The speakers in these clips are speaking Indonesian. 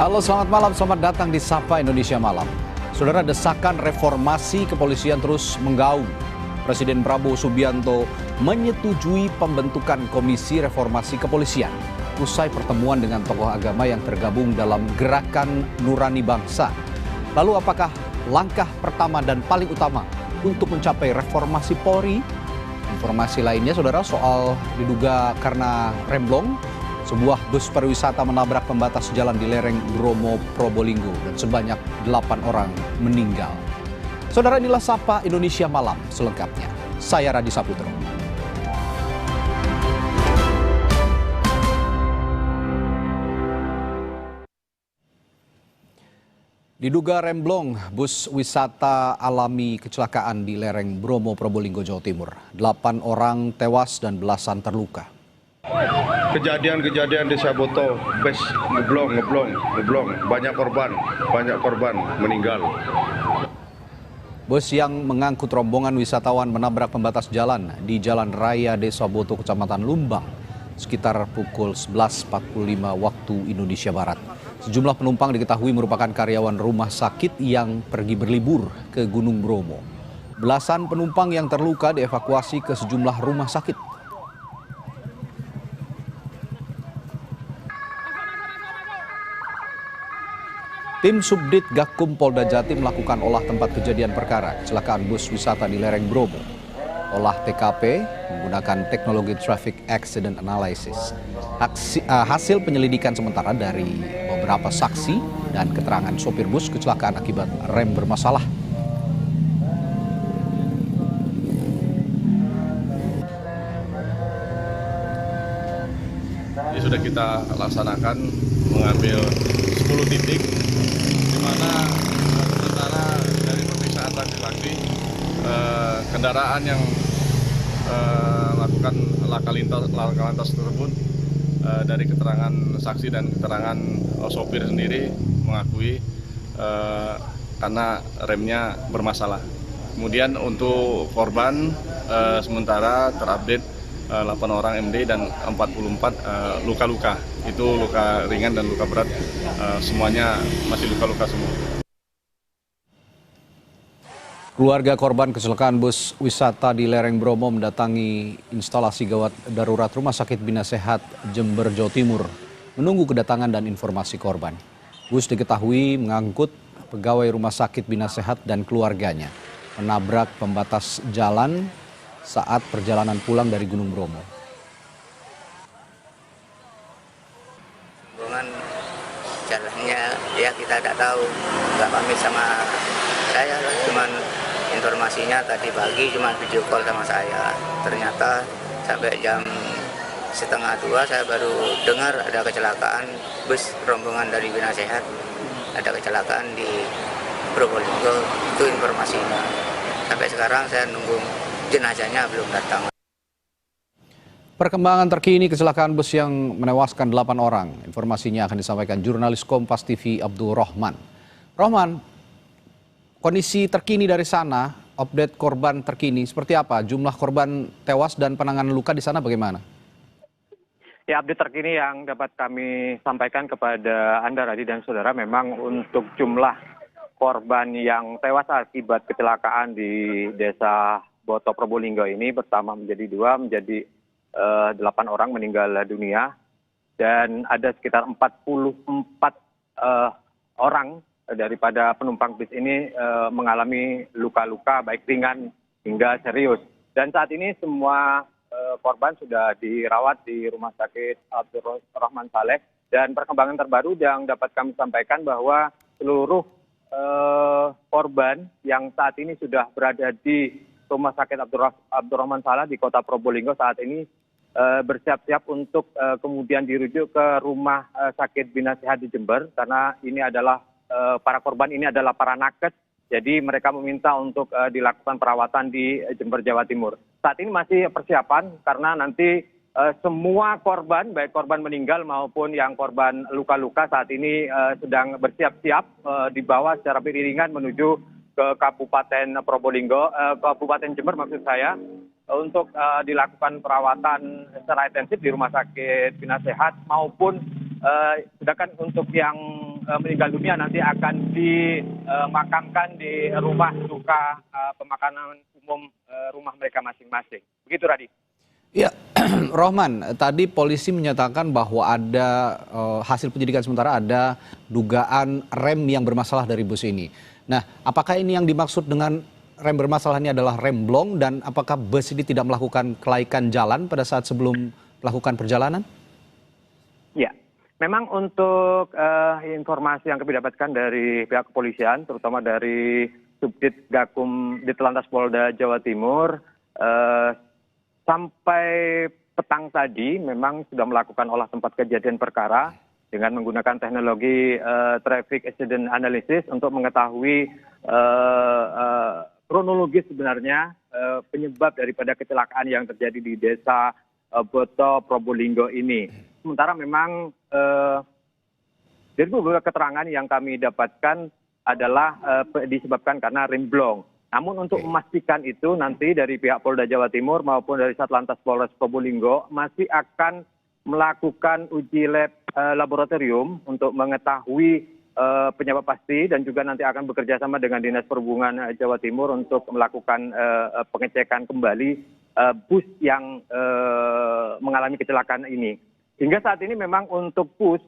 Halo, selamat malam. Selamat datang di Sapa Indonesia Malam. Saudara, desakan reformasi kepolisian terus menggaung. Presiden Prabowo Subianto menyetujui pembentukan Komisi Reformasi Kepolisian usai pertemuan dengan tokoh agama yang tergabung dalam Gerakan Nurani Bangsa. Lalu apakah langkah pertama dan paling utama untuk mencapai reformasi Polri? Informasi lainnya, saudara, soal diduga karena remblong, sebuah bus pariwisata menabrak pembatas jalan di lereng Bromo, Probolinggo dan sebanyak 8 orang meninggal. Saudara, inilah Sapa Indonesia Malam selengkapnya. Saya Radi Saputro. Diduga remblong, bus wisata alami kecelakaan di lereng Bromo, Probolinggo, Jawa Timur. 8 orang tewas dan belasan terluka. Kejadian-kejadian di Saboto, bus ngeblong, banyak korban meninggal. Bus yang mengangkut rombongan wisatawan menabrak pembatas jalan di Jalan Raya Desa Boto, Kecamatan Lumbang, sekitar pukul 11.45 waktu Indonesia Barat. Sejumlah penumpang diketahui merupakan karyawan rumah sakit yang pergi berlibur ke Gunung Bromo. Belasan penumpang yang terluka dievakuasi ke sejumlah rumah sakit. Tim Subdit Gakum Polda Jatim melakukan olah tempat kejadian perkara kecelakaan bus wisata di lereng Bromo. Olah TKP menggunakan teknologi Traffic Accident Analysis. Hasil penyelidikan sementara dari beberapa saksi dan keterangan sopir bus kecelakaan akibat rem bermasalah. Ini sudah kita laksanakan mengambil 10 titik di mana sementara dari pemeriksaan saksi-saksi kendaraan yang melakukan laka lantas tersebut dari keterangan saksi dan keterangan sopir sendiri mengakui karena remnya bermasalah. Kemudian untuk korban sementara terupdate 8 orang MD dan 44 luka-luka. Itu luka ringan dan luka berat, semuanya masih luka-luka semua. Keluarga korban kecelakaan bus wisata di lereng Bromo mendatangi instalasi gawat darurat Rumah Sakit Bina Sehat Jember, Jawa Timur, menunggu kedatangan dan informasi korban. Bus diketahui mengangkut pegawai Rumah Sakit Bina Sehat dan keluarganya, menabrak pembatas jalan saat perjalanan pulang dari Gunung Bromo. Jalannya ya kita tidak tahu, nggak pamit sama saya, cuman informasinya tadi pagi cuma video call sama saya. Ternyata sampai jam 1:30 saya baru dengar ada kecelakaan bus rombongan dari Bina Sehat, ada kecelakaan di Probolinggo, itu informasinya. Sampai sekarang saya nunggu jenazahnya belum datang. Perkembangan terkini kecelakaan bus yang menewaskan 8 orang. Informasinya akan disampaikan jurnalis Kompas TV Abdul Rahman. Rahman, kondisi terkini dari sana, update korban terkini seperti apa? Jumlah korban tewas dan penanganan luka di sana bagaimana? Ya, update terkini yang dapat kami sampaikan kepada Anda, Radi dan saudara, memang untuk jumlah korban yang tewas akibat kecelakaan di Desa Boto Probolinggo ini bertambah menjadi 2, menjadi 8 orang meninggal dunia, dan ada sekitar 44 orang daripada penumpang bis ini mengalami luka-luka baik ringan hingga serius. Dan saat ini semua korban sudah dirawat di Rumah Sakit Abdul Rahman Saleh, dan perkembangan terbaru yang dapat kami sampaikan bahwa seluruh korban yang saat ini sudah berada di Rumah Sakit Abdul Rahman Saleh di Kota Probolinggo saat ini bersiap-siap untuk kemudian dirujuk ke Rumah Sakit Bina Sehat di Jember, karena ini adalah para korban ini adalah para nakes, jadi mereka meminta untuk dilakukan perawatan di Jember, Jawa Timur. Saat ini masih persiapan karena nanti semua korban, baik korban meninggal maupun yang korban luka-luka saat ini sedang bersiap-siap dibawa secara beriringan menuju ke Kabupaten Probolinggo, Kabupaten Jember maksud saya, untuk dilakukan perawatan secara intensif di Rumah Sakit Bina Sehat, maupun sedangkan untuk yang meninggal dunia nanti akan dimakamkan di rumah duka pemakaman umum rumah mereka masing-masing. Begitu, Radi. Ya, Rohman, tadi polisi menyatakan bahwa ada hasil penyidikan sementara ada dugaan rem yang bermasalah dari bus ini. Nah, apakah ini yang dimaksud dengan rem bermasalah ini adalah rem blong dan apakah bus ini tidak melakukan kelaikan jalan pada saat sebelum melakukan perjalanan? Ya, memang untuk informasi yang kami dapatkan dari pihak kepolisian, terutama dari Subdit Gakum Ditlantas Polda Jawa Timur, sampai petang tadi memang sudah melakukan olah tempat kejadian perkara dengan menggunakan teknologi traffic accident analysis untuk mengetahui kronologis sebenarnya penyebab daripada kecelakaan yang terjadi di desa Boto Probolinggo ini. Sementara memang dari beberapa keterangan yang kami dapatkan adalah disebabkan karena rem blong. Namun untuk memastikan itu nanti dari pihak Polda Jawa Timur maupun dari Satlantas Polres Probolinggo masih akan melakukan uji lab laboratorium untuk mengetahui penyebab pasti dan juga nanti akan bekerja sama dengan Dinas Perhubungan Jawa Timur untuk melakukan pengecekan kembali bus yang mengalami kecelakaan ini. Hingga saat ini memang untuk bus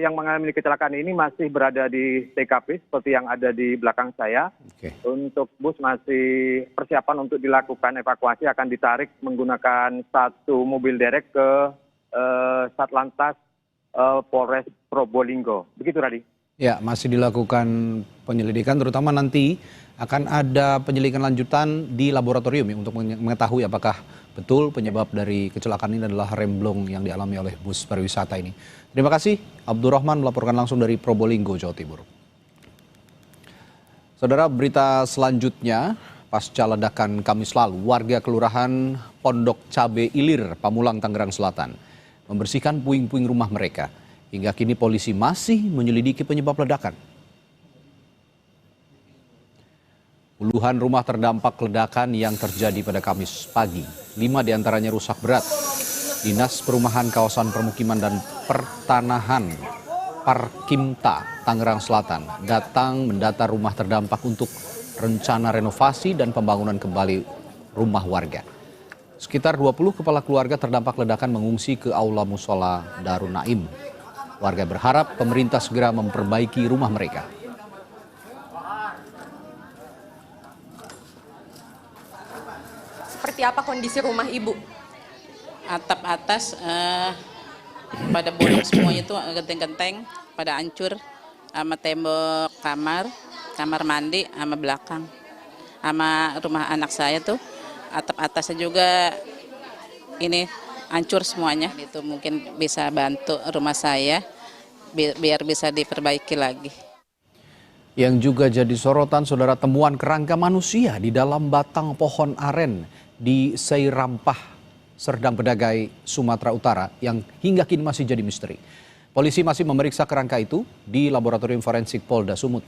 yang mengalami kecelakaan ini masih berada di TKP seperti yang ada di belakang saya. Untuk bus masih persiapan untuk dilakukan evakuasi akan ditarik menggunakan satu mobil derek ke Satlantas Polres Probolinggo. Begitu, Radi. Ya, masih dilakukan penyelidikan, terutama nanti akan ada penyelidikan lanjutan di laboratorium ya, untuk mengetahui apakah betul penyebab dari kecelakaan ini adalah rem blong yang dialami oleh bus pariwisata ini. Terima kasih, Abdurrahman melaporkan langsung dari Probolinggo, Jawa Timur. Saudara, berita selanjutnya, pasca ledakan Kamis lalu, warga Kelurahan Pondok Cabe Ilir, Pamulang, Tangerang Selatan, membersihkan puing-puing rumah mereka. Hingga kini polisi masih menyelidiki penyebab ledakan. Puluhan rumah terdampak ledakan yang terjadi pada Kamis pagi. 5 diantaranya rusak berat. Dinas Perumahan Kawasan Permukiman dan Pertanahan Parkimta, Tangerang Selatan, datang mendata rumah terdampak untuk rencana renovasi dan pembangunan kembali rumah warga. Sekitar 20 kepala keluarga terdampak ledakan mengungsi ke Aula Musola Darun Naim. Warga berharap pemerintah segera memperbaiki rumah mereka. Seperti apa kondisi rumah Ibu? Atap atas pada bolong semuanya itu genteng-genteng, pada hancur, sama tembok kamar mandi, sama belakang. Sama rumah anak saya tuh, atap atasnya juga ini hancur semuanya. Itu mungkin bisa bantu rumah saya biar bisa diperbaiki lagi. Yang juga jadi sorotan, saudara, temuan kerangka manusia di dalam batang pohon aren di Seirampah, Serdang Bedagai, Sumatera Utara yang hingga kini masih jadi misteri. Polisi masih memeriksa kerangka itu di Laboratorium Forensik Polda Sumut.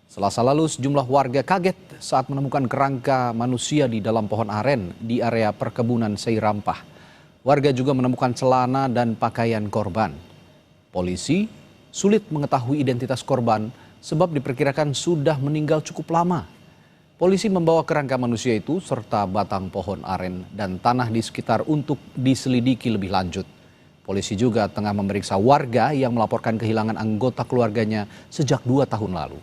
Selasa lalu sejumlah warga kaget saat menemukan kerangka manusia di dalam pohon aren di area perkebunan Seirampah. Warga juga menemukan celana dan pakaian korban. Polisi sulit mengetahui identitas korban sebab diperkirakan sudah meninggal cukup lama. Polisi membawa kerangka manusia itu serta batang pohon aren dan tanah di sekitar untuk diselidiki lebih lanjut. Polisi juga tengah memeriksa warga yang melaporkan kehilangan anggota keluarganya sejak 2 tahun lalu.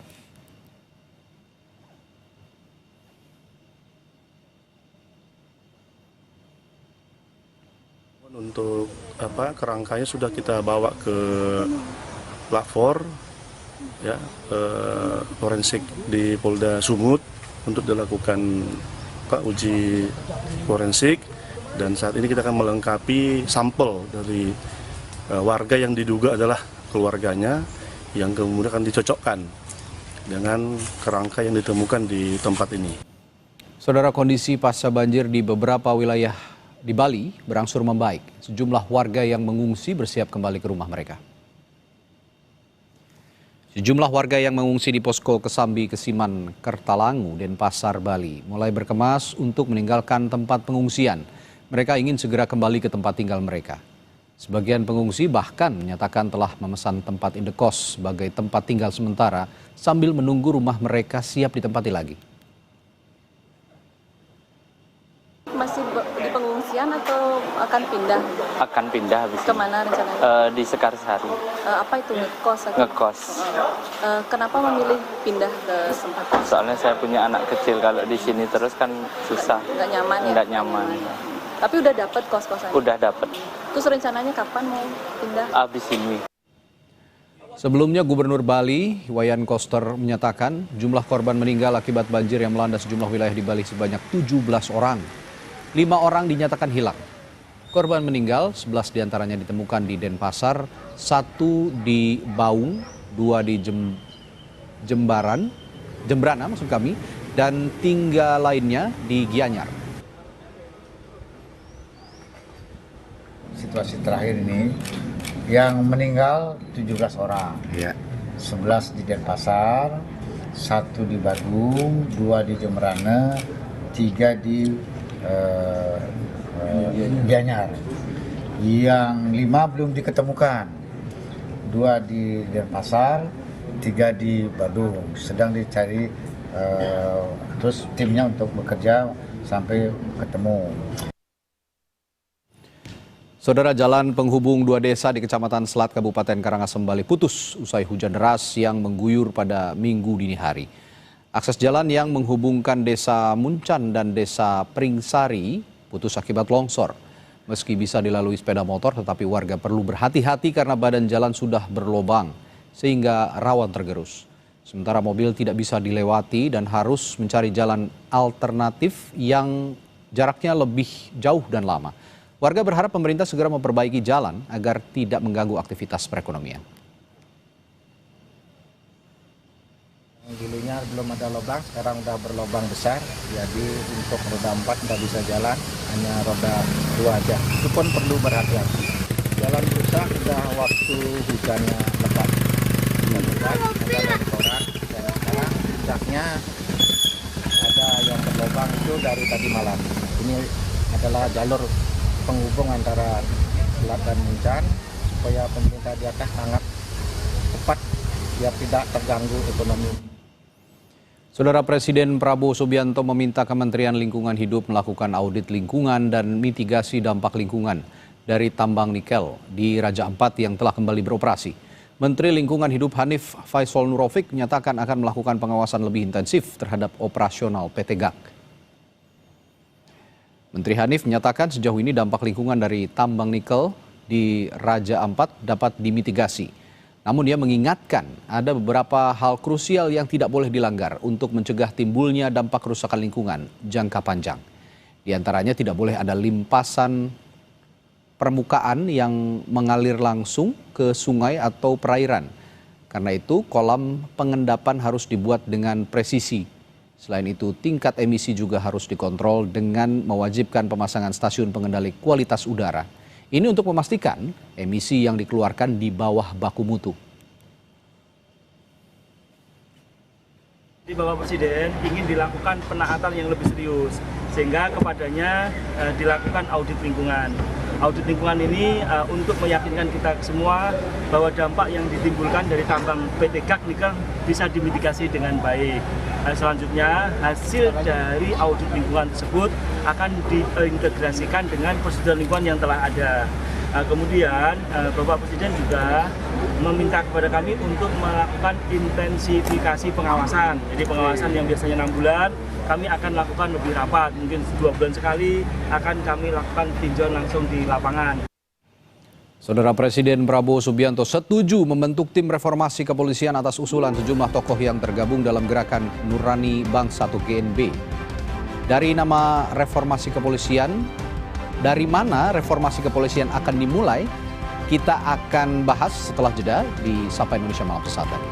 Untuk kerangkanya sudah kita bawa ke Lafor, ya, forensik di Polda Sumut untuk dilakukan uji forensik, dan saat ini kita akan melengkapi sampel dari warga yang diduga adalah keluarganya yang kemudian akan dicocokkan dengan kerangka yang ditemukan di tempat ini. Saudara, kondisi pasca banjir di beberapa wilayah di Bali berangsur membaik. Sejumlah warga yang mengungsi bersiap kembali ke rumah mereka. Sejumlah warga yang mengungsi di posko Kesambi, Kesiman, Kertalangu, Denpasar, Bali mulai berkemas untuk meninggalkan tempat pengungsian. Mereka ingin segera kembali ke tempat tinggal mereka. Sebagian pengungsi bahkan menyatakan telah memesan tempat indekos sebagai tempat tinggal sementara sambil menunggu rumah mereka siap ditempati lagi. Masih di pengungsian atau akan pindah? Akan pindah habis Kemana rencananya? Di Sekarsari. Apa itu ngekos? Ngekos. Kenapa memilih pindah ke tempat kos? Soalnya saya punya anak kecil, kalau di sini terus kan susah. Nggak nyaman ya? Nggak nyaman. Tapi udah dapet kos-kosannya? Udah dapet. Terus rencananya kapan mau pindah? Habis ini. Sebelumnya Gubernur Bali, Wayan Koster menyatakan jumlah korban meninggal akibat banjir yang melanda sejumlah wilayah di Bali sebanyak 17 orang. 5 orang dinyatakan hilang. Korban meninggal, 11 diantaranya ditemukan di Denpasar, 1 di Baung, 2 di Jembrana maksud kami, dan 3 lainnya di Gianyar. Situasi terakhir ini yang meninggal 17 orang, 11 di Denpasar, 1 di Badung, 2 di Jembrana, 3 di Gianyar. Yang 5 belum diketemukan, 2 di Denpasar, 3 di Badung, sedang dicari terus timnya untuk bekerja sampai ketemu. Saudara, jalan penghubung 2 desa di Kecamatan Selat Kabupaten Karangasem Bali putus usai hujan deras yang mengguyur pada Minggu dini hari. Akses jalan yang menghubungkan Desa Muncan dan Desa Pringsari putus akibat longsor. Meski bisa dilalui sepeda motor, tetapi warga perlu berhati-hati karena badan jalan sudah berlobang sehingga rawan tergerus. Sementara mobil tidak bisa dilewati dan harus mencari jalan alternatif yang jaraknya lebih jauh dan lama. Warga berharap pemerintah segera memperbaiki jalan agar tidak mengganggu aktivitas perekonomian. Dulunya belum ada lubang, sekarang udah berlubang besar. Jadi untuk roda 4 tidak bisa jalan, hanya roda 2 aja. Itu pun perlu berhati-hati. Jalan rusak sudah waktu hujannya lebat. Ada longsoran dan sekarang puncaknya ada yang berlubang itu dari tadi malam. Ini adalah jalur penghubung antara Selat dan Muncan supaya pemerintah di atas sangat cepat biar tidak terganggu ekonomi. Saudara, Presiden Prabowo Subianto meminta Kementerian Lingkungan Hidup melakukan audit lingkungan dan mitigasi dampak lingkungan dari tambang nikel di Raja Ampat yang telah kembali beroperasi. Menteri Lingkungan Hidup Hanif Faisal Nurofik menyatakan akan melakukan pengawasan lebih intensif terhadap operasional PT GAK. Menteri Hanif menyatakan sejauh ini dampak lingkungan dari tambang nikel di Raja Ampat dapat dimitigasi. Namun dia mengingatkan ada beberapa hal krusial yang tidak boleh dilanggar untuk mencegah timbulnya dampak kerusakan lingkungan jangka panjang. Di antaranya tidak boleh ada limpasan permukaan yang mengalir langsung ke sungai atau perairan. Karena itu kolam pengendapan harus dibuat dengan presisi. Selain itu, tingkat emisi juga harus dikontrol dengan mewajibkan pemasangan stasiun pengendali kualitas udara. Ini untuk memastikan emisi yang dikeluarkan di bawah baku mutu. Bapak Presiden ingin dilakukan penaatan yang lebih serius, sehingga kepadanya dilakukan audit lingkungan. Audit lingkungan ini untuk meyakinkan kita semua bahwa dampak yang ditimbulkan dari tambang PT GAK nikel bisa dimitigasi dengan baik. Selanjutnya, hasil dari audit lingkungan tersebut akan diintegrasikan dengan prosedur lingkungan yang telah ada. Kemudian, Bapak Presiden juga meminta kepada kami untuk melakukan intensifikasi pengawasan. Jadi pengawasan yang biasanya 6 bulan, kami akan lakukan lebih rapat, mungkin 2 bulan sekali akan kami lakukan tinjauan langsung di lapangan. Saudara, Presiden Prabowo Subianto setuju membentuk tim reformasi kepolisian atas usulan sejumlah tokoh yang tergabung dalam gerakan Nurani Bangsa atau GNB. Dari nama reformasi kepolisian, dari mana reformasi kepolisian akan dimulai? Kita akan bahas setelah jeda di Sapa Indonesia Malam sesaat lagi.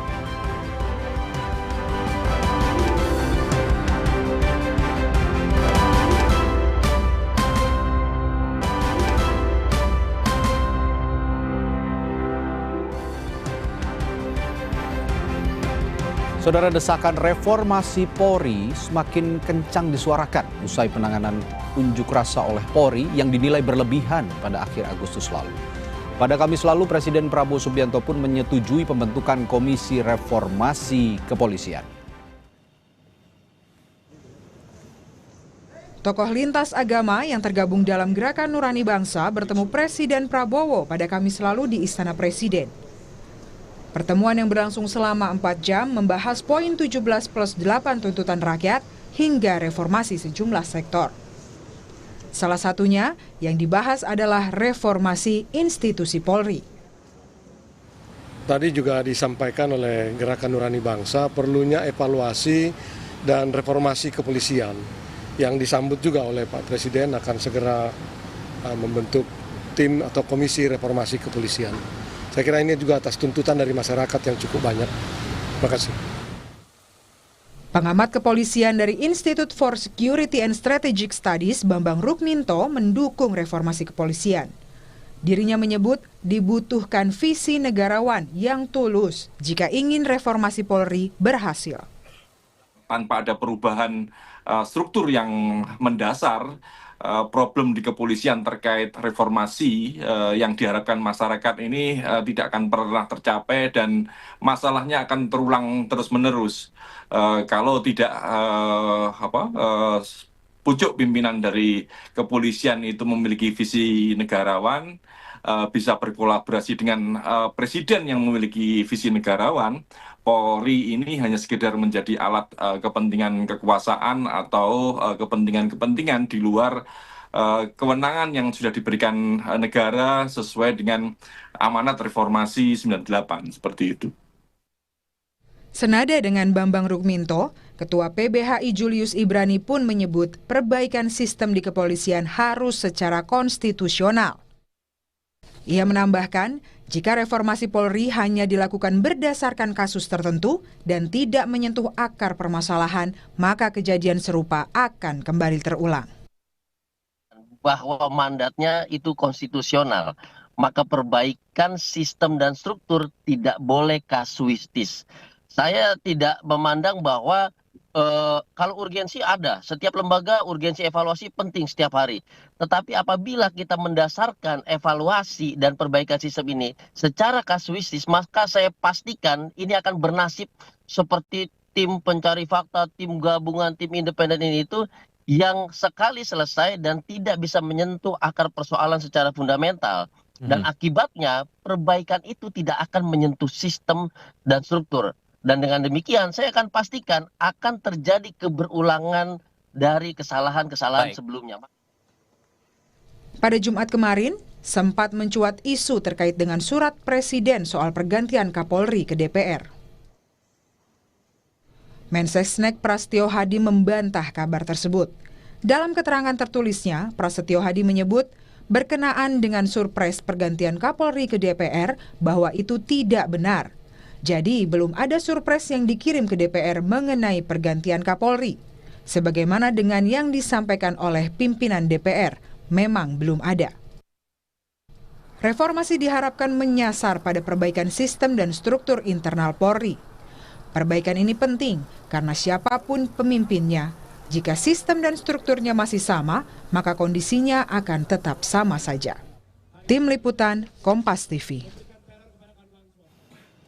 Saudara, desakan reformasi Polri semakin kencang disuarakan usai penanganan unjuk rasa oleh Polri yang dinilai berlebihan pada akhir Agustus lalu. Pada Kamis lalu, Presiden Prabowo Subianto pun menyetujui pembentukan Komisi Reformasi Kepolisian. Tokoh lintas agama yang tergabung dalam Gerakan Nurani Bangsa bertemu Presiden Prabowo pada Kamis lalu di Istana Presiden. Pertemuan yang berlangsung selama 4 jam membahas poin 17+8 tuntutan rakyat hingga reformasi sejumlah sektor. Salah satunya yang dibahas adalah reformasi institusi Polri. Tadi juga disampaikan oleh Gerakan Nurani Bangsa perlunya evaluasi dan reformasi kepolisian yang disambut juga oleh Pak Presiden akan segera membentuk tim atau komisi reformasi kepolisian. Saya kira ini juga atas tuntutan dari masyarakat yang cukup banyak. Terima kasih. Pengamat kepolisian dari Institute for Security and Strategic Studies, Bambang Rukminto, mendukung reformasi kepolisian. Dirinya menyebut dibutuhkan visi negarawan yang tulus jika ingin reformasi Polri berhasil. Tanpa ada perubahan struktur yang mendasar, problem di kepolisian terkait reformasi yang diharapkan masyarakat ini tidak akan pernah tercapai dan masalahnya akan terulang terus-menerus. Kalau tidak pucuk pimpinan dari kepolisian itu memiliki visi negarawan, bisa berkolaborasi dengan presiden yang memiliki visi negarawan, Polri ini hanya sekedar menjadi alat kepentingan kekuasaan atau kepentingan-kepentingan di luar kewenangan yang sudah diberikan negara sesuai dengan amanat reformasi 98, seperti itu. Senada dengan Bambang Rukminto, Ketua PBHI Julius Ibrani pun menyebut perbaikan sistem di kepolisian harus secara konstitusional. Ia menambahkan, jika reformasi Polri hanya dilakukan berdasarkan kasus tertentu dan tidak menyentuh akar permasalahan, maka kejadian serupa akan kembali terulang. Bahwa mandatnya itu konstitusional, maka perbaikan sistem dan struktur tidak boleh kasuistis. Saya tidak memandang bahwa kalau urgensi ada, setiap lembaga urgensi evaluasi penting setiap hari. Tetapi apabila kita mendasarkan evaluasi dan perbaikan sistem ini secara kasuistis, maka saya pastikan ini akan bernasib seperti tim pencari fakta, tim gabungan, tim independen ini itu yang sekali selesai dan tidak bisa menyentuh akar persoalan secara fundamental. Dan akibatnya perbaikan itu tidak akan menyentuh sistem dan struktur. Dan dengan demikian saya akan pastikan akan terjadi keberulangan dari kesalahan-kesalahan sebelumnya. Pada Jumat kemarin, sempat mencuat isu terkait dengan surat Presiden soal pergantian Kapolri ke DPR. Mensesnek Prasetyo Hadi membantah kabar tersebut. Dalam keterangan tertulisnya, Prasetyo Hadi menyebut berkenaan dengan surprise pergantian Kapolri ke DPR bahwa itu tidak benar. Jadi, belum ada surprise yang dikirim ke DPR mengenai pergantian Kapolri. Sebagaimana dengan yang disampaikan oleh pimpinan DPR, memang belum ada. Reformasi diharapkan menyasar pada perbaikan sistem dan struktur internal Polri. Perbaikan ini penting karena siapapun pemimpinnya, jika sistem dan strukturnya masih sama, maka kondisinya akan tetap sama saja. Tim Liputan, Kompas TV.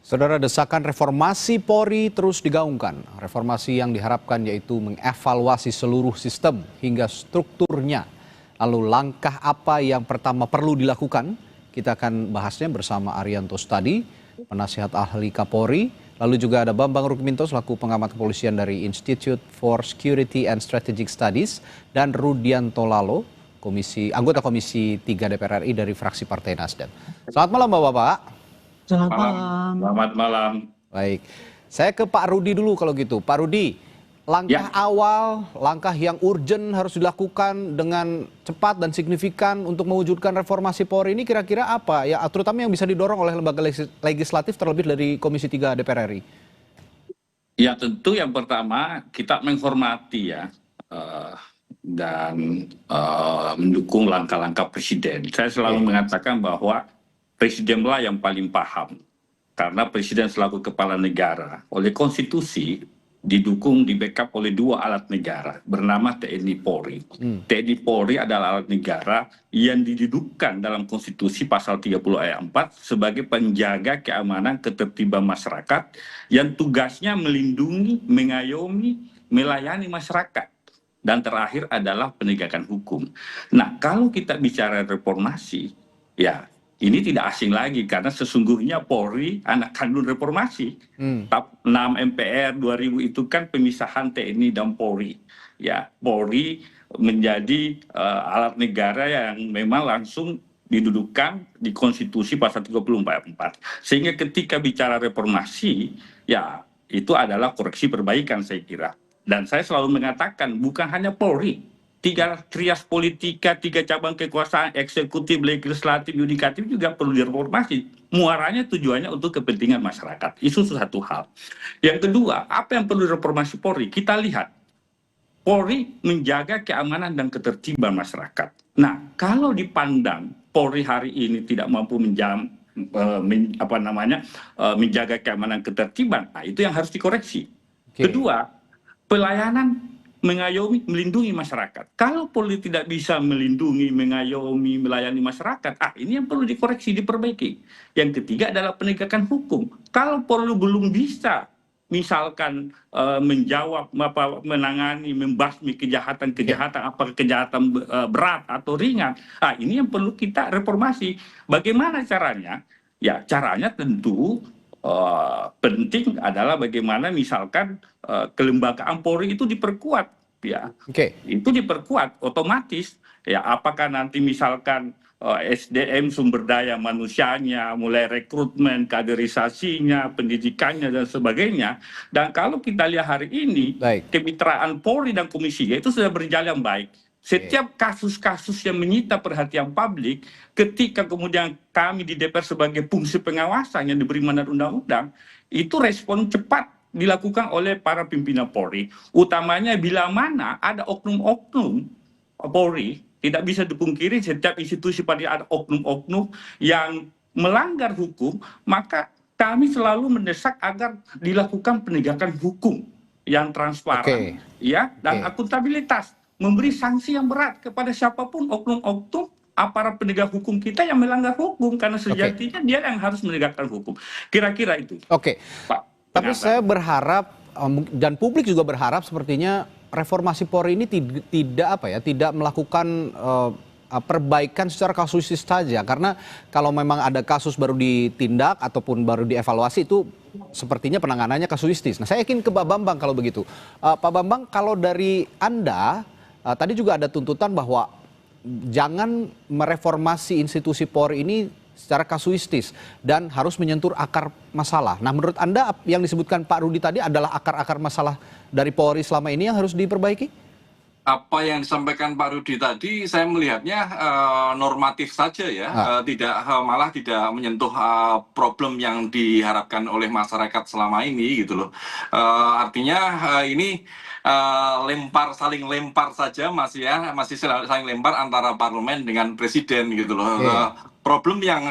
Saudara, desakan reformasi Polri terus digaungkan. Reformasi yang diharapkan yaitu mengevaluasi seluruh sistem hingga strukturnya. Lalu langkah apa yang pertama perlu dilakukan? Kita akan bahasnya bersama Arianto Stadi, penasihat ahli Kapolri. Lalu juga ada Bambang Rukminto selaku pengamat kepolisian dari Institute for Security and Strategic Studies, dan Rudianto Lalo, anggota Komisi 3 DPR RI dari fraksi Partai Nasdem. Selamat malam Bapak-Bapak. Selamat malam. Selamat malam. Baik, saya ke Pak Rudi dulu kalau gitu. Pak Rudi, langkah awal, langkah yang urgent harus dilakukan dengan cepat dan signifikan untuk mewujudkan reformasi Polri ini kira-kira apa? Ya, terutama yang bisa didorong oleh lembaga legislatif terlebih dari Komisi 3 DPR RI. Ya, tentu yang pertama kita menghormati ya dan mendukung langkah-langkah Presiden. Saya selalu mengatakan bahwa Presidenlah yang paling paham, karena Presiden selaku kepala negara oleh konstitusi didukung, di backup oleh 2 alat negara bernama TNI Polri. TNI Polri adalah alat negara yang didudukkan dalam konstitusi pasal 30 ayat 4 sebagai penjaga keamanan ketertiban masyarakat yang tugasnya melindungi, mengayomi, melayani masyarakat. Dan terakhir adalah penegakan hukum. Nah, kalau kita bicara reformasi, ya ini tidak asing lagi karena sesungguhnya Polri anak kandung reformasi. 6 MPR 2000 itu kan pemisahan TNI dan Polri. Ya, Polri menjadi alat negara yang memang langsung didudukkan di konstitusi pasal 34. Sehingga ketika bicara reformasi, ya itu adalah koreksi perbaikan saya kira. Dan saya selalu mengatakan bukan hanya Polri, 3 trias politika, 3 cabang kekuasaan, eksekutif, legislatif, yudikatif juga perlu direformasi. Muaranya tujuannya untuk kepentingan masyarakat. Itu satu hal. Yang kedua, apa yang perlu direformasi Polri? Kita lihat, Polri menjaga keamanan dan ketertiban masyarakat. Nah, kalau dipandang Polri hari ini tidak mampu menjaga keamanan ketertiban, nah itu yang harus dikoreksi. Kedua, pelayanan mengayomi, melindungi masyarakat. Kalau Polri tidak bisa melindungi, mengayomi, melayani masyarakat, ini yang perlu dikoreksi, diperbaiki. Yang ketiga adalah penegakan hukum. Kalau Polri belum bisa, misalkan menjawab, menangani, membasmi kejahatan-kejahatan, apakah kejahatan berat atau ringan, ini yang perlu kita reformasi. Bagaimana caranya? Ya, caranya tentu penting adalah bagaimana misalkan kelembagaan Polri itu diperkuat, ya. Itu diperkuat otomatis, ya. Apakah nanti misalkan SDM sumber daya manusianya, mulai rekrutmen, kaderisasinya, pendidikannya dan sebagainya. Dan kalau kita lihat hari ini, kemitraan Polri dan Komisi itu sudah berjalan baik. Setiap kasus-kasus yang menyita perhatian publik, ketika kemudian kami di DPR sebagai fungsi pengawasan yang diberi mandat undang-undang, itu respon cepat dilakukan oleh para pimpinan Polri. Utamanya bila mana ada oknum-oknum Polri, tidak bisa dipungkiri setiap institusi pada ada oknum-oknum yang melanggar hukum, maka kami selalu mendesak agar dilakukan penegakan hukum yang transparan, ya, dan akuntabilitas. Memberi sanksi yang berat kepada siapapun oknum-oknum aparat penegak hukum kita yang melanggar hukum, karena sejatinya dia yang harus menegakkan hukum. Kira-kira itu. Pak. Tapi saya berharap dan publik juga berharap sepertinya reformasi Polri ini tidak melakukan perbaikan secara kasuistis saja, karena kalau memang ada kasus baru ditindak ataupun baru dievaluasi itu sepertinya penanganannya kasuistis. Nah, saya yakin ke Pak Bambang kalau begitu. Pak Bambang, kalau dari Anda tadi juga ada tuntutan bahwa jangan mereformasi institusi Polri ini secara kasuistis dan harus menyentuh akar masalah. Nah, menurut Anda yang disebutkan Pak Rudi tadi adalah akar-akar masalah dari Polri selama ini yang harus diperbaiki? Apa yang disampaikan Pak Rudi tadi, saya melihatnya normatif saja ya, malah tidak menyentuh problem yang diharapkan oleh masyarakat selama ini gitu loh. Artinya ini saling lempar saja masih saling lempar antara parlemen dengan presiden gitu loh. Problem yang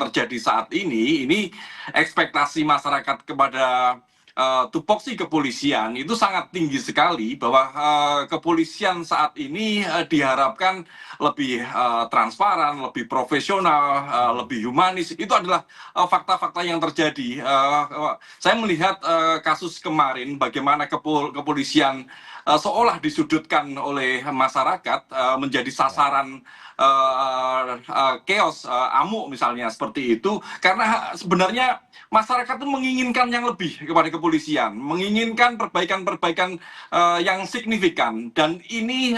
terjadi saat ini ekspektasi masyarakat kepada tupoksi kepolisian itu sangat tinggi sekali, bahwa kepolisian saat ini diharapkan lebih transparan, lebih profesional, lebih humanis. Itu adalah fakta-fakta yang terjadi. Saya melihat kasus kemarin bagaimana kepolisian seolah disudutkan oleh masyarakat, menjadi sasaran chaos, amuk misalnya seperti itu, karena sebenarnya masyarakat itu menginginkan yang lebih kepada kepolisian, menginginkan perbaikan-perbaikan yang signifikan, dan ini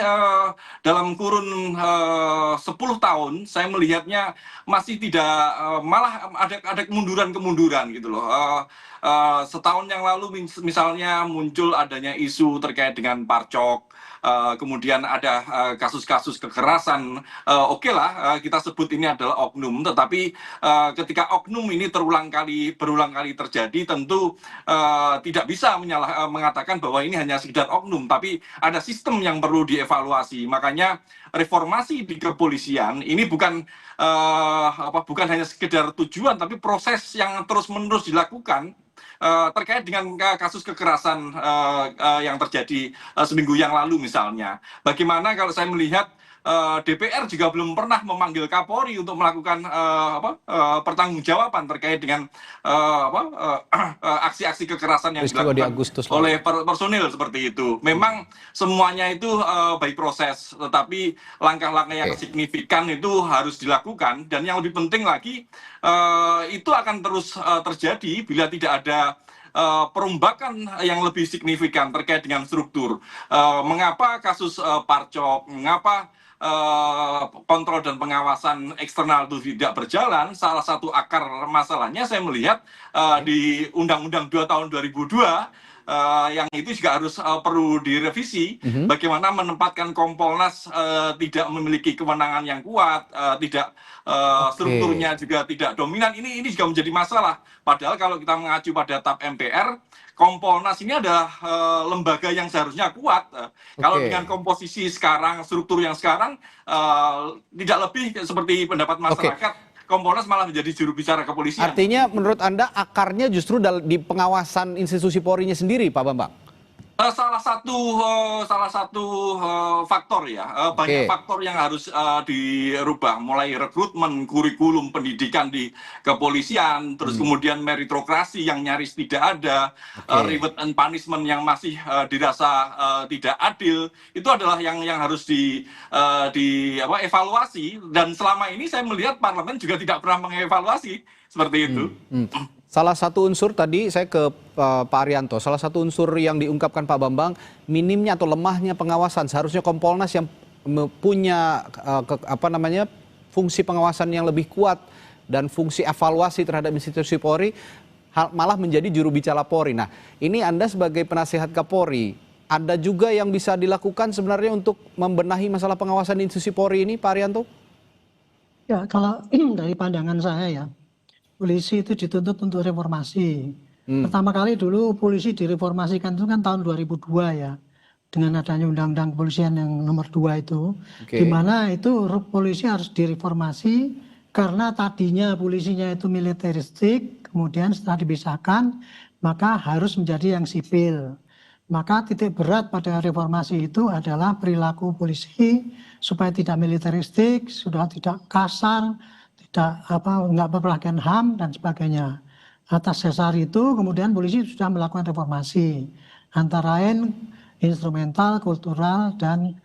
dalam kurun 10 tahun saya melihatnya masih tidak, malah ada kemunduran gitu loh. Setahun yang lalu misalnya muncul adanya isu terkait dengan Parcok, kemudian ada kasus-kasus kekerasan. Oke lah, kita sebut ini adalah oknum, tetapi ketika oknum ini berulang kali terjadi, tentu tidak bisa mengatakan bahwa ini hanya sekedar oknum, tapi ada sistem yang perlu dievaluasi. Makanya reformasi di kepolisian ini bukan hanya sekedar tujuan, tapi proses yang terus-menerus dilakukan terkait dengan kasus kekerasan yang terjadi seminggu yang lalu misalnya. Bagaimana kalau saya melihat DPR juga belum pernah memanggil Kapolri untuk melakukan pertanggungjawaban terkait dengan aksi-aksi kekerasan yang dilakukan oleh personil seperti itu. Memang semuanya itu by proses, tetapi langkah-langkah yang signifikan itu harus dilakukan, dan yang lebih penting lagi itu akan terus terjadi bila tidak ada perombakan yang lebih signifikan terkait dengan struktur. Mengapa kasus Parcok, mengapa kontrol dan pengawasan eksternal itu tidak berjalan? Salah satu akar masalahnya saya melihat di Undang-Undang 2 tahun 2002 yang itu juga harus perlu direvisi. Bagaimana menempatkan Kompolnas tidak memiliki kewenangan yang kuat, tidak strukturnya juga tidak dominan. Ini juga menjadi masalah. Padahal kalau kita mengacu pada TAP MPR, Kompolnas ini adalah lembaga yang seharusnya kuat. Kalau dengan komposisi sekarang, struktur yang sekarang, tidak lebih seperti pendapat masyarakat, Kompolnas malah menjadi juru bicara kepolisian. Artinya menurut Anda akarnya justru di pengawasan institusi Polri-nya sendiri, Pak Bambang? Salah satu faktor ya, banyak faktor yang harus dirubah, mulai rekrutmen, kurikulum pendidikan di kepolisian, terus kemudian meritokrasi yang nyaris tidak ada, reward and punishment yang masih dirasa tidak adil. Itu adalah yang harus evaluasi, dan selama ini saya melihat parlemen juga tidak pernah mengevaluasi seperti itu. Salah satu unsur tadi saya ke Pak Arianto, salah satu unsur yang diungkapkan Pak Bambang, minimnya atau lemahnya pengawasan. Seharusnya Kompolnas yang punya fungsi pengawasan yang lebih kuat dan fungsi evaluasi terhadap institusi Polri malah menjadi juru bicara Polri. Nah, ini Anda sebagai penasihat Kapolri, ada juga yang bisa dilakukan sebenarnya untuk membenahi masalah pengawasan institusi Polri ini, Pak Arianto? Ya, kalau dari pandangan saya ya, polisi itu dituntut untuk reformasi. Pertama kali dulu polisi direformasikan itu kan tahun 2002 ya, dengan adanya Undang-Undang Kepolisian yang nomor 2 itu, di mana itu polisi harus direformasi karena tadinya polisinya itu militeristik, kemudian setelah dipisahkan maka harus menjadi yang sipil. Maka titik berat pada reformasi itu adalah perilaku polisi supaya tidak militeristik, sudah tidak kasar, nggak berpelanggaran HAM dan sebagainya. Atas dasar itu kemudian polisi sudah melakukan reformasi antara lain instrumental, kultural, dan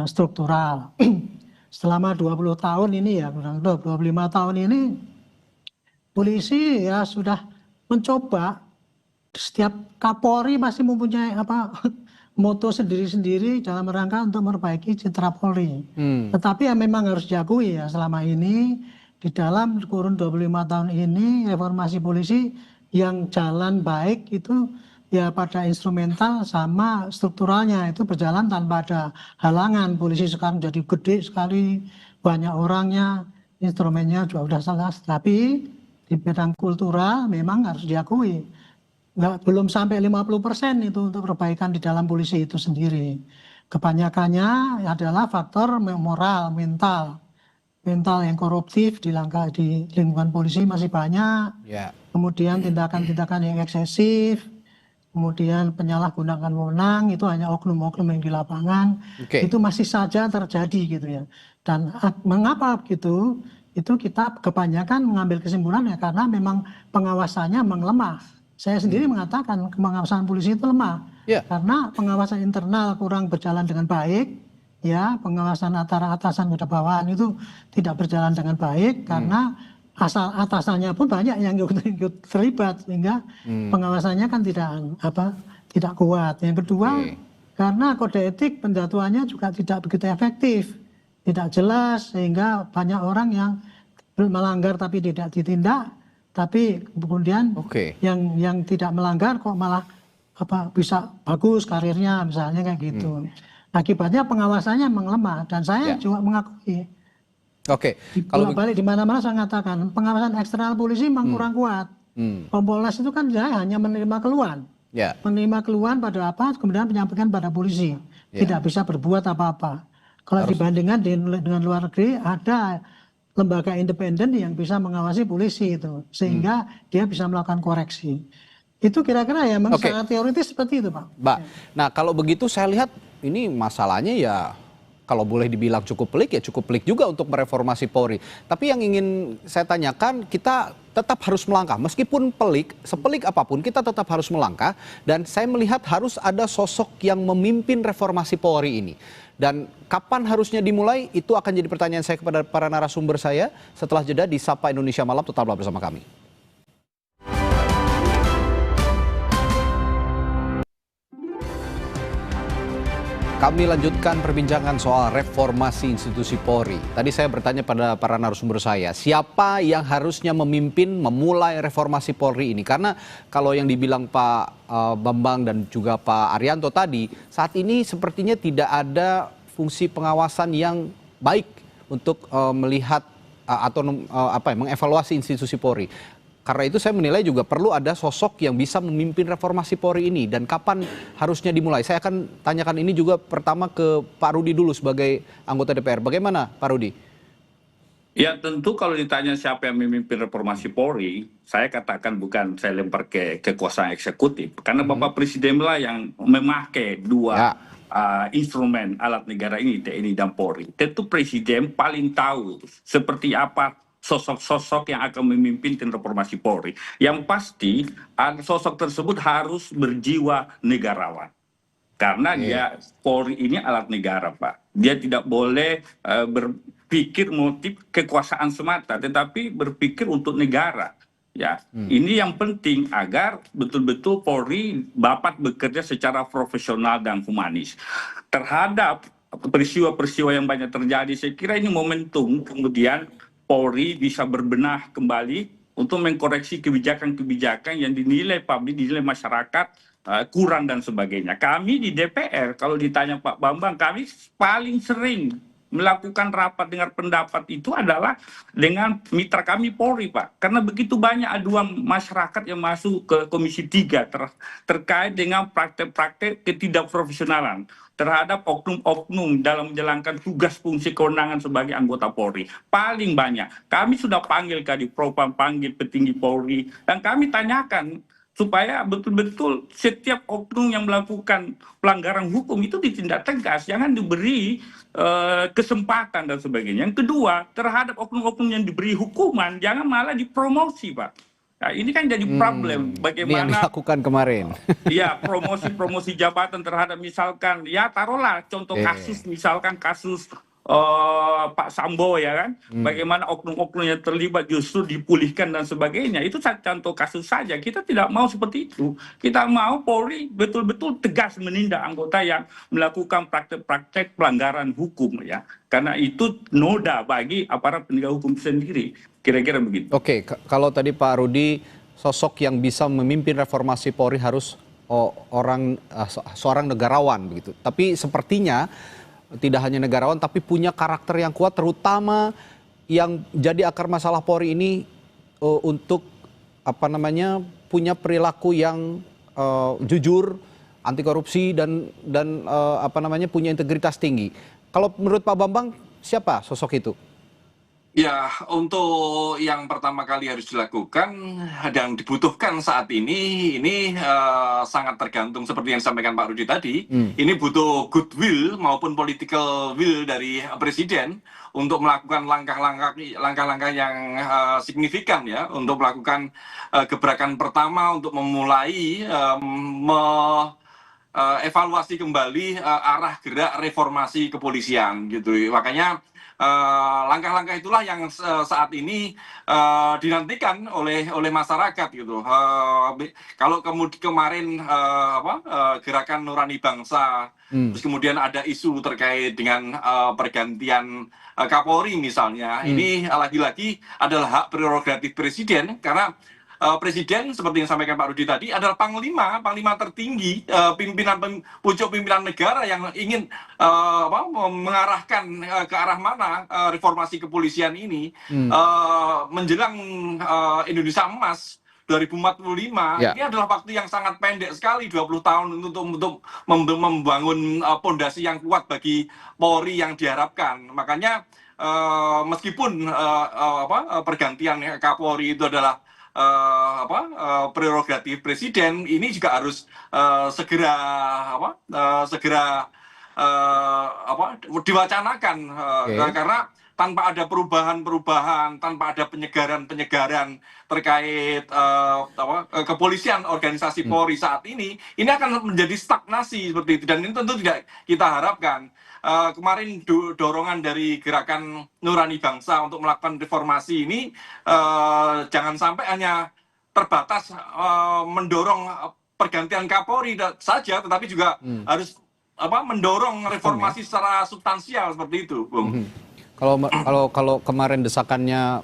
struktural. Selama 20 tahun ini ya, 25 tahun ini polisi ya sudah mencoba, setiap Kapolri masih mempunyai moto sendiri-sendiri dalam rangka untuk memperbaiki citra Polri. Tetapi ya memang harus diakui ya, selama ini di dalam kurun 25 tahun ini reformasi polisi yang jalan baik itu ya pada instrumental sama strukturalnya itu berjalan tanpa ada halangan. Polisi sekarang jadi gede sekali, banyak orangnya, instrumennya juga sudah salah. Tapi di bidang kultural memang harus diakui belum sampai 50% itu untuk perbaikan di dalam polisi itu sendiri. Kebanyakannya adalah faktor moral, mental yang koruptif di lingkungan polisi masih banyak. Kemudian tindakan-tindakan yang eksesif, kemudian penyalahgunaan wewenang itu hanya oknum-oknum yang di lapangan. Itu masih saja terjadi gitu ya. Dan mengapa begitu? Itu kita kebanyakan mengambil kesimpulan ya karena memang pengawasannya memang lemah. Saya sendiri mengatakan pengawasan polisi itu lemah. Karena pengawasan internal kurang berjalan dengan baik. Ya, pengawasan antara atasan ke bawahan itu tidak berjalan dengan baik karena asal atasannya pun banyak yang ikut terlibat sehingga pengawasannya kan tidak kuat. Yang kedua, karena kode etik penjatuhannya juga tidak begitu efektif, tidak jelas sehingga banyak orang yang melanggar tapi tidak ditindak, tapi kemudian yang tidak melanggar kok malah bisa bagus karirnya misalnya kayak gitu. Akibatnya pengawasannya memang lemah dan saya juga mengakui. Kalau balik di mana-mana saya mengatakan pengawasan eksternal polisi memang kurang kuat. Kompolnas itu kan hanya menerima keluhan, menerima keluhan pada kemudian menyampaikan pada polisi, tidak bisa berbuat apa-apa. Kalau dibandingkan dengan luar negeri ada lembaga independen yang bisa mengawasi polisi itu, sehingga dia bisa melakukan koreksi. Itu kira-kira ya memang Oke. secara teoritis seperti itu, Pak. Mbak, nah kalau begitu saya lihat ini masalahnya ya kalau boleh dibilang cukup pelik ya cukup pelik juga untuk mereformasi Polri. Tapi yang ingin saya tanyakan, kita tetap harus melangkah. Meskipun pelik, sepelik apapun kita tetap harus melangkah. Dan saya melihat harus ada sosok yang memimpin reformasi Polri ini. Dan kapan harusnya dimulai, itu akan jadi pertanyaan saya kepada para narasumber saya. Setelah jeda di Sapa Indonesia Malam, tetaplah bersama kami. Kami lanjutkan perbincangan soal reformasi institusi Polri. Tadi saya bertanya pada para narasumber saya, siapa yang harusnya memimpin memulai reformasi Polri ini? Karena kalau yang dibilang Pak Bambang dan juga Pak Arianto tadi, saat ini sepertinya tidak ada fungsi pengawasan yang baik untuk melihat atau mengevaluasi institusi Polri. Karena itu saya menilai juga perlu ada sosok yang bisa memimpin reformasi Polri ini. Dan kapan harusnya dimulai? Saya akan tanyakan ini juga pertama ke Pak Rudi dulu sebagai anggota DPR. Bagaimana Pak Rudi? Ya tentu kalau ditanya siapa yang memimpin reformasi Polri, saya katakan bukan saya lempar ke kekuasaan eksekutif. Karena Bapak Presiden lah yang memakai dua instrumen alat negara ini, TNI dan Polri. Tentu Presiden paling tahu seperti apa sosok-sosok yang akan memimpin reformasi Polri. Yang pasti sosok tersebut harus berjiwa negarawan. Karena dia Polri ini alat negara, Pak. Dia tidak boleh berpikir motif kekuasaan semata, tetapi berpikir untuk negara. Ya, ini yang penting agar betul-betul Polri dapat bekerja secara profesional dan humanis. Terhadap peristiwa-peristiwa yang banyak terjadi, saya kira ini momentum kemudian Polri bisa berbenah kembali untuk mengkoreksi kebijakan-kebijakan yang dinilai publik, dinilai masyarakat kurang dan sebagainya. Kami di DPR, kalau ditanya Pak Bambang, kami paling sering melakukan rapat dengar pendapat itu adalah dengan mitra kami Polri, Pak. Karena begitu banyak aduan masyarakat yang masuk ke Komisi 3 terkait dengan praktek-praktek ketidakprofesionalan terhadap oknum-oknum dalam menjalankan tugas fungsi kewenangan sebagai anggota Polri. Paling banyak. Kami sudah panggil Kadipropam, panggil petinggi Polri, dan kami tanyakan supaya betul-betul setiap oknum yang melakukan pelanggaran hukum itu ditindak tegas, jangan diberi kesempatan dan sebagainya. Yang kedua, terhadap oknum-oknum yang diberi hukuman, jangan malah dipromosi, Pak. Nah, ini kan jadi problem. Bagaimana ini yang dilakukan kemarin. Ya, promosi jabatan terhadap misalkan, ya taruhlah contoh kasus, misalkan kasus Pak Sambo ya kan, bagaimana oknum-oknum yang terlibat justru dipulihkan dan sebagainya. Itu contoh kasus saja. Kita tidak mau seperti itu. Kita mau Polri betul-betul tegas menindak anggota yang melakukan praktek-praktek pelanggaran hukum ya. Karena itu noda bagi aparat penegak hukum sendiri. Kira-kira begitu. Oke, kalau tadi Pak Rudi, sosok yang bisa memimpin reformasi Polri harus seorang negarawan begitu. Tapi sepertinya tidak hanya negarawan tapi punya karakter yang kuat, terutama yang jadi akar masalah Polri ini untuk punya perilaku yang jujur, anti korupsi dan punya integritas tinggi. Kalau menurut Pak Bambang, siapa sosok itu? Ya, untuk yang pertama kali harus dilakukan dan dibutuhkan saat ini sangat tergantung seperti yang disampaikan Pak Rudi tadi. Ini butuh goodwill maupun political will dari Presiden untuk melakukan langkah-langkah yang signifikan ya, untuk melakukan gebrakan pertama untuk memulai evaluasi kembali arah gerak reformasi kepolisian gitu. Makanya langkah-langkah itulah yang saat ini dinantikan oleh masyarakat gitu. Kalau kemarin gerakan Nurani Bangsa, terus kemudian ada isu terkait dengan pergantian Kapolri misalnya, ini lagi-lagi adalah hak prerogatif Presiden karena Presiden seperti yang disampaikan Pak Rudi tadi adalah panglima tertinggi, pucuk pimpinan negara yang ingin mengarahkan ke arah mana reformasi kepolisian ini menjelang Indonesia Emas 2045. Ini adalah waktu yang sangat pendek sekali, 20 tahun untuk membangun pondasi yang kuat bagi Polri yang diharapkan. Makanya meskipun pergantian Kapolri itu adalah prerogatif presiden ini juga harus segera diwacanakan karena tanpa ada perubahan-perubahan, tanpa ada penyegaran-penyegaran terkait kepolisian organisasi Polri saat ini akan menjadi stagnasi seperti itu, dan ini tentu tidak kita harapkan. Kemarin dorongan dari Gerakan Nurani Bangsa untuk melakukan reformasi ini jangan sampai hanya terbatas mendorong pergantian Kapolri saja, tetapi juga harus mendorong reformasi secara substansial seperti itu, Bung. Kalau kemarin desakannya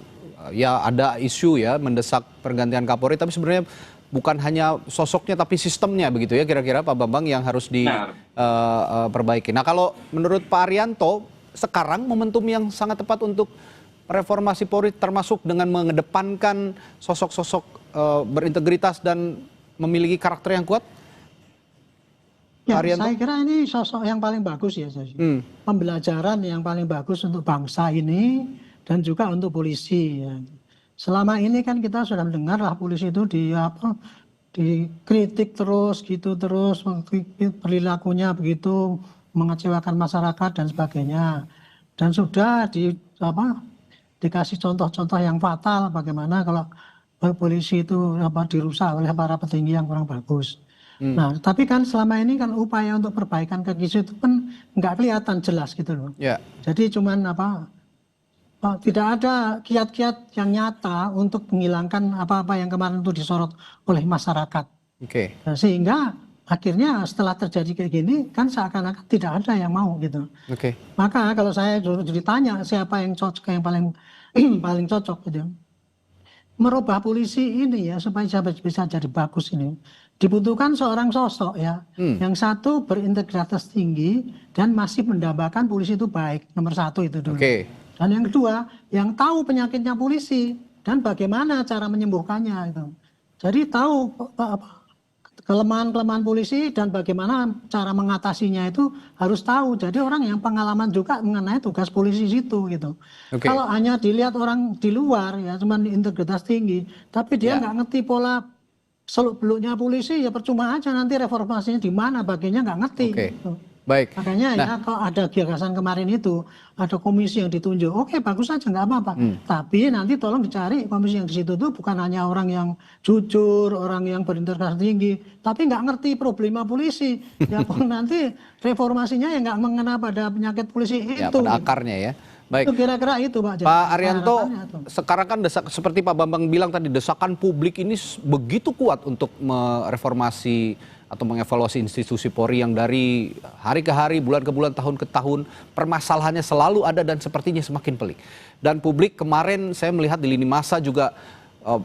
ya ada isu ya mendesak pergantian Kapolri, tapi sebenarnya bukan hanya sosoknya tapi sistemnya begitu ya kira-kira Pak Bambang yang harus diperbaiki. Nah, kalau menurut Pak Arianto sekarang momentum yang sangat tepat untuk reformasi Polri termasuk dengan mengedepankan sosok-sosok berintegritas dan memiliki karakter yang kuat? Ya, saya kira ini sosok yang paling bagus ya, pembelajaran yang paling bagus untuk bangsa ini dan juga untuk polisi. Ya. Selama ini kan kita sudah mendengar lah polisi itu dikritik terus, perilakunya begitu mengecewakan masyarakat dan sebagainya. Dan sudah dikasih contoh-contoh yang fatal bagaimana kalau polisi itu dirusak oleh para petinggi yang kurang bagus. Nah, tapi kan selama ini kan upaya untuk perbaikan kondisi itu kan nggak kelihatan jelas gitu loh. Yeah. Jadi cuman tidak ada kiat-kiat yang nyata untuk menghilangkan apa-apa yang kemarin itu disorot oleh masyarakat. Okay. Nah, sehingga akhirnya setelah terjadi kayak gini kan seakan-akan tidak ada yang mau gitu. Okay. Maka kalau saya ditanya siapa yang cocok, yang paling cocok gitu, merubah polisi ini ya supaya bisa jadi bagus ini. Dibutuhkan seorang sosok ya, yang satu berintegritas tinggi dan masih mendambakan polisi itu baik, nomor satu itu dulu. Okay. Dan yang kedua, yang tahu penyakitnya polisi dan bagaimana cara menyembuhkannya itu. Jadi tahu kelemahan-kelemahan polisi dan bagaimana cara mengatasinya itu harus tahu. Jadi orang yang pengalaman juga mengenai tugas polisi situ gitu. Okay. Kalau hanya dilihat orang di luar ya, cuma integritas tinggi, tapi dia nggak ngerti pola seluk-beluknya polisi, ya percuma aja nanti reformasinya di mana bagiannya nggak ngerti. Okay. Gitu. Baik. Makanya ya kalau ada gagasan kemarin itu, ada komisi yang ditunjuk, oke bagus aja nggak apa-apa. Tapi nanti tolong dicari komisi yang di situ tuh bukan hanya orang yang jujur, orang yang berintegritas tinggi, tapi nggak ngerti problema polisi. Ya nanti reformasinya ya nggak mengena pada penyakit polisi ya, itu. Pada akarnya ya. Baik. Itu kira-kira itu Pak. Pak Arianto, sekarang kan seperti Pak Bambang bilang tadi, desakan publik ini begitu kuat untuk mereformasi atau mengevaluasi institusi Polri yang dari hari ke hari, bulan ke bulan, tahun ke tahun, permasalahannya selalu ada dan sepertinya semakin pelik. Dan publik kemarin saya melihat di lini masa juga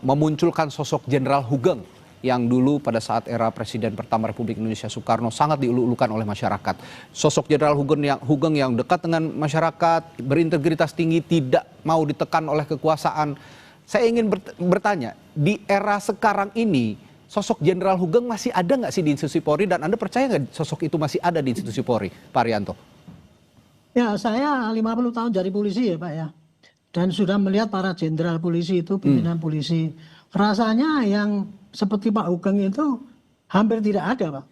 memunculkan sosok Jenderal Hugeng yang dulu pada saat era Presiden pertama Republik Indonesia Soekarno sangat diulu-ulukan oleh masyarakat. Sosok Jenderal Hugeng yang dekat dengan masyarakat, berintegritas tinggi, tidak mau ditekan oleh kekuasaan. Saya ingin bertanya, di era sekarang ini, sosok Jenderal Hugeng masih ada nggak sih di institusi Polri, dan Anda percaya nggak sosok itu masih ada di institusi Polri, Pak Arianto? Ya, saya 50 tahun jadi polisi ya Pak ya. Dan sudah melihat para jenderal polisi itu, pimpinan polisi. Rasanya yang seperti Pak Hugeng itu hampir tidak ada Pak.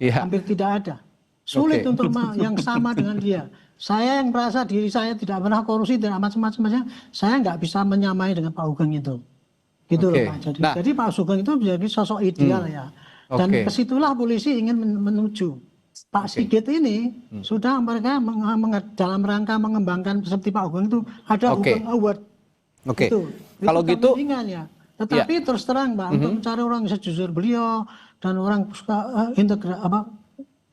Hampir tidak ada. Sulit untuk yang sama dengan dia. Saya yang merasa diri saya tidak pernah korupsi, tidak macam-macamnya, saya nggak bisa menyamai dengan Pak Hugeng itu. Gitu loh Pak. Jadi Pak Hugeng itu menjadi sosok ideal ya. Dan kesitulah polisi ingin menuju. Pak Sigit ini sudah mereka dalam rangka mengembangkan seperti Pak Hugeng itu ada Hugeng Award. Itu kalau gitu ya. Tetapi terus terang Pak, untuk mencari orang yang sejujur beliau dan orang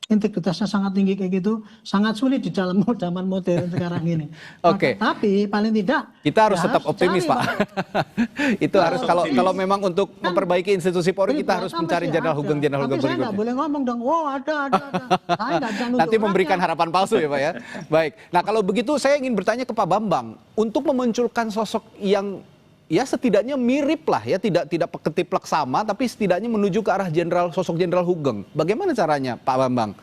integritasnya sangat tinggi kayak gitu, sangat sulit di dalam zaman modern sekarang ini. Tapi paling tidak kita harus tetap optimis Pak. Itu harus kalau memang untuk memperbaiki institusi Polri kita harus mencari Jenderal Hugeng berikutnya. Tapi saya nggak boleh ngomong dong, ada. Saya nggak bisa nanti memberikan harapan palsu ya Pak ya. Baik. Nah kalau begitu saya ingin bertanya ke Pak Bambang, untuk memunculkan sosok yang ya setidaknya mirip lah ya, tidak ketiplak sama, tapi setidaknya menuju ke arah sosok Jenderal Hugeng. Bagaimana caranya Pak Bambang?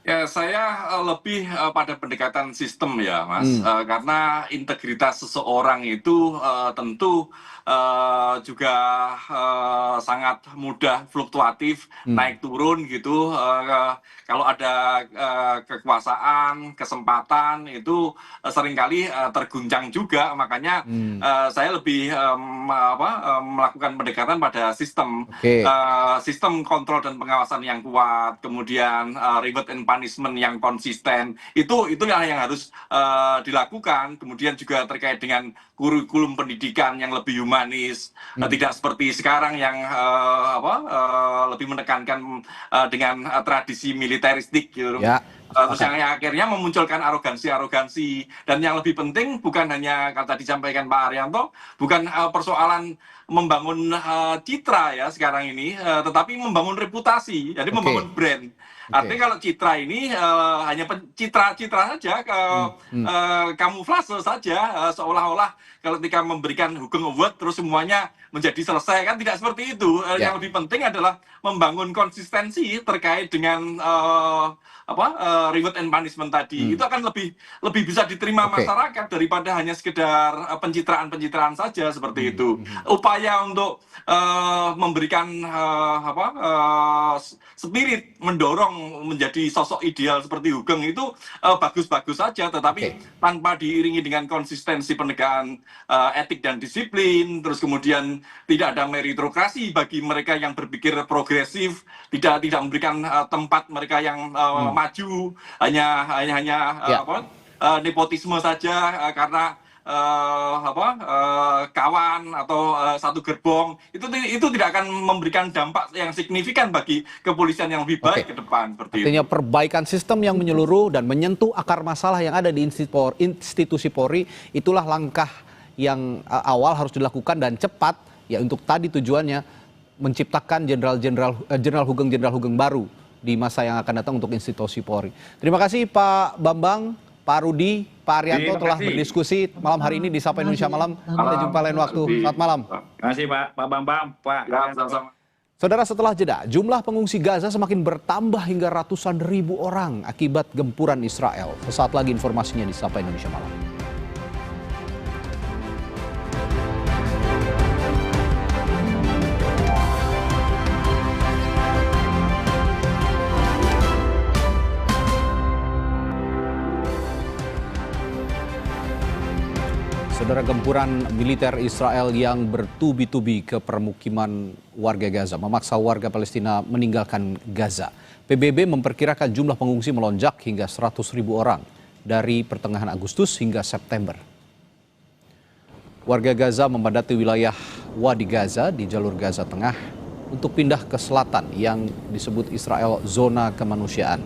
Ya, saya lebih pada pendekatan sistem ya, Mas. Karena integritas seseorang itu tentu juga sangat mudah fluktuatif, naik turun gitu. Kalau ada kekuasaan, kesempatan itu seringkali terguncang juga. Makanya saya lebih melakukan pendekatan pada sistem, sistem kontrol dan pengawasan yang kuat, kemudian reward and punishment yang konsisten, itulah yang harus dilakukan. Kemudian juga terkait dengan kurikulum pendidikan yang lebih humanis, tidak seperti sekarang yang lebih menekankan dengan tradisi militeristik gitu. Terus yang akhirnya memunculkan arogansi, dan yang lebih penting bukan hanya kata disampaikan Pak Haryanto, bukan persoalan membangun citra ya sekarang ini, tetapi membangun reputasi, jadi membangun brand. Artinya kalau citra ini hanya citra saja, kamuflase saja, seolah-olah ketika memberikan Hugeng Award terus semuanya menjadi selesai, kan tidak seperti itu. Yang lebih penting adalah membangun konsistensi terkait dengan reward and punishment tadi. Itu akan lebih bisa diterima masyarakat daripada hanya sekedar pencitraan saja seperti itu. Upaya untuk memberikan spirit, mendorong menjadi sosok ideal seperti Hugeng itu bagus-bagus saja, tetapi tanpa diiringi dengan konsistensi penegakan etik dan disiplin, terus kemudian tidak ada meritokrasi bagi mereka yang berpikir progresif, tidak memberikan tempat mereka yang maju, hanya nepotisme saja karena kawan atau satu gerbong, itu tidak akan memberikan dampak yang signifikan bagi kepolisian yang lebih baik ke depan. Artinya perbaikan sistem yang menyeluruh dan menyentuh akar masalah yang ada di institusi Polri, itulah langkah yang awal harus dilakukan dan cepat, ya, untuk tadi tujuannya menciptakan Jenderal Hugeng baru di masa yang akan datang untuk institusi Polri. Terima kasih Pak Bambang, Pak Rudi, Pak Haryanto telah berdiskusi malam hari ini di Sapa Indonesia Malam. Kita jumpa lain waktu. Selamat malam. Terima kasih Pak Bambang, Pak. Saudara, setelah jeda, jumlah pengungsi Gaza semakin bertambah hingga ratusan ribu orang akibat gempuran Israel. Sesaat lagi informasinya di Sapa Indonesia Malam. Saudara, gempuran militer Israel yang bertubi-tubi ke permukiman warga Gaza memaksa warga Palestina meninggalkan Gaza. PBB memperkirakan jumlah pengungsi melonjak hingga 100.000 orang dari pertengahan Agustus hingga September. Warga Gaza memadati wilayah Wadi Gaza di jalur Gaza Tengah untuk pindah ke selatan yang disebut Israel zona kemanusiaan.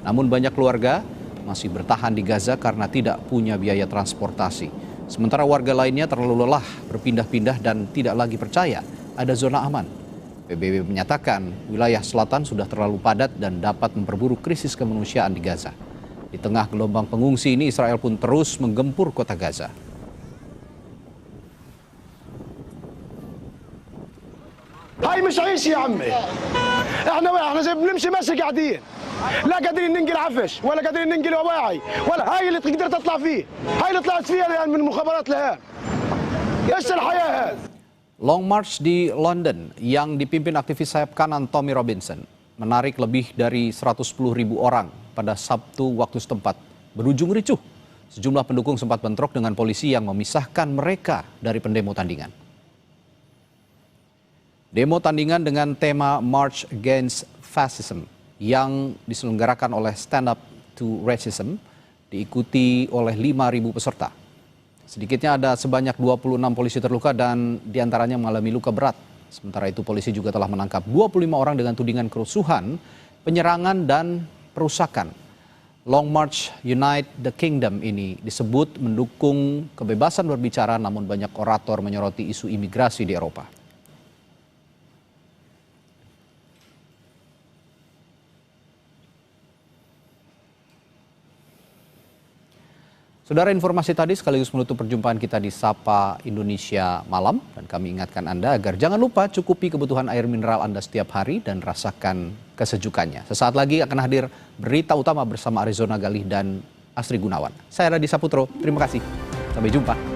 Namun banyak keluarga masih bertahan di Gaza karena tidak punya biaya transportasi. Sementara warga lainnya terlalu lelah berpindah-pindah dan tidak lagi percaya ada zona aman. PBB menyatakan wilayah selatan sudah terlalu padat dan dapat memperburuk krisis kemanusiaan di Gaza. Di tengah gelombang pengungsi ini, Israel pun terus menggempur kota Gaza. هاي مش عيش يا عمي. احنا زي بنمشي ماشي قاعدين. لا قادرين ننقل عفش ولا قادرين ننقل وواعي ولا هاي اللي تقدر تطلع فيه. هاي اللي طلعت فيها الان من المخابرات لهان. ايش الحياه هذه؟ Long March di London yang dipimpin aktivis sayap kanan Tommy Robinson menarik lebih dari 110.000 orang pada Sabtu waktu setempat, berujung ricuh. Sejumlah pendukung sempat bentrok dengan polisi yang memisahkan mereka dari pendemo tandingan. Demo tandingan dengan tema March Against Fascism yang diselenggarakan oleh Stand Up to Racism diikuti oleh 5.000 peserta. Sedikitnya ada sebanyak 26 polisi terluka dan diantaranya mengalami luka berat. Sementara itu polisi juga telah menangkap 25 orang dengan tudingan kerusuhan, penyerangan dan perusakan. Long March Unite the Kingdom ini disebut mendukung kebebasan berbicara, namun banyak orator menyoroti isu imigrasi di Eropa. Saudara, informasi tadi sekaligus menutup perjumpaan kita di Sapa Indonesia Malam. Dan kami ingatkan Anda agar jangan lupa cukupi kebutuhan air mineral Anda setiap hari dan rasakan kesejukannya. Sesaat lagi akan hadir berita utama bersama Arizona Galih dan Astri Gunawan. Saya Radhi Saputro, terima kasih. Sampai jumpa.